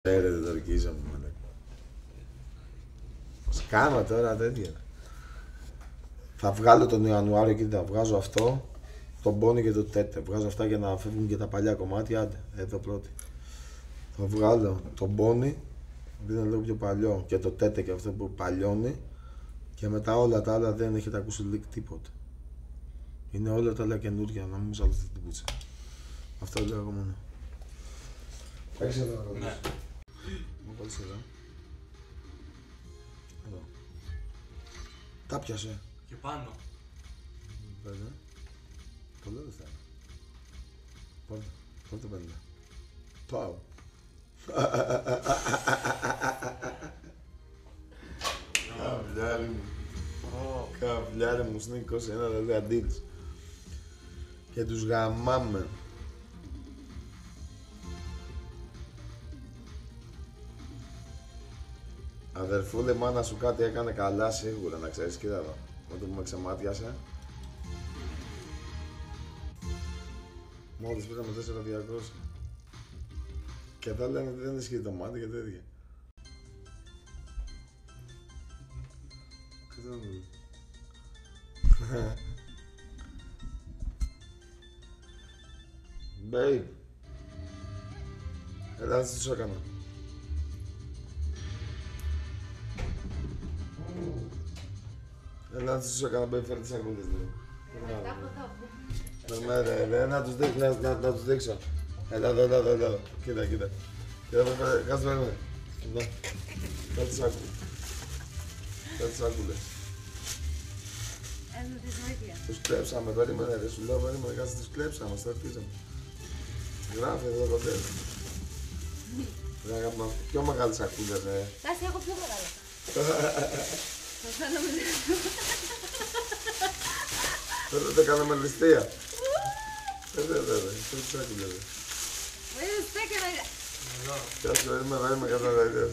Δεν το ορκίζομαι, μάλλον. Σκάμα τώρα τέτοια. Θα βγάλω τον Ιανουάριο και θα βγάζω αυτό, τον Πόνι και το Τέτε. Βγάζω αυτά για να φεύγουν και τα παλιά κομμάτια. Άντε, εδώ πρώτη. Θα βγάλω τον Πόνι, επειδή είναι λίγο πιο παλιό, και το Τέτε και αυτό που παλιώνει. Και μετά όλα τα άλλα δεν έχετε ακούσει leak τίποτα. Είναι όλα τα άλλα καινούργια, να μην μου σαλωθεί την πουτσα. Αυτό λέω εγώ μόνο. Έχεις εδώ να ρωτήσω. Ναι. Μου βάλεις εδώ. Εδώ. Τα πιάσε. Και πάνω. Βέβαια. Πολύ δεν θέλω. Πότε πέντε. Πάω. Καβλιάρι μου. Καβλιάρι μου, είναι 21, δηλαδή αντίλης. Και τους γαμάμε. Αδερφούλε, μάνα σου κάτι έκανε καλά σίγουρα, να ξέρεις, κοίτα εδώ. Με το που με ξεμάτιασε. Μόλις πήγαμε 4.200. Και τα λένε ότι δεν ισχύει το μάτι και τέτοια. Babe. Έλα, τι σου έκανα. Έλα, τι σου έκανα, babe, φέρε τις σακούλες λίγο. Να τους δείξω. Έλα εδώ. Κοίτα. Κάτσε με. Φέρε τις σακούλες. Τους κλέψαμε, περίμενε ρε, σου λέω περίμενε, κάτσε τους κλέψαμε, στα αρχίσαμε. Γράφει εδώ κοντέλο. Πιο μεγάλη σακούλα, ρε. Κάτσε, έχω πιο μεγάλα. Θα κάνω με Δεν το κάναμε ληστεία. Φέρε τη σακούλα, ρε. δεν έκανα. Κάτσε, περίμενε, κατάλαβες.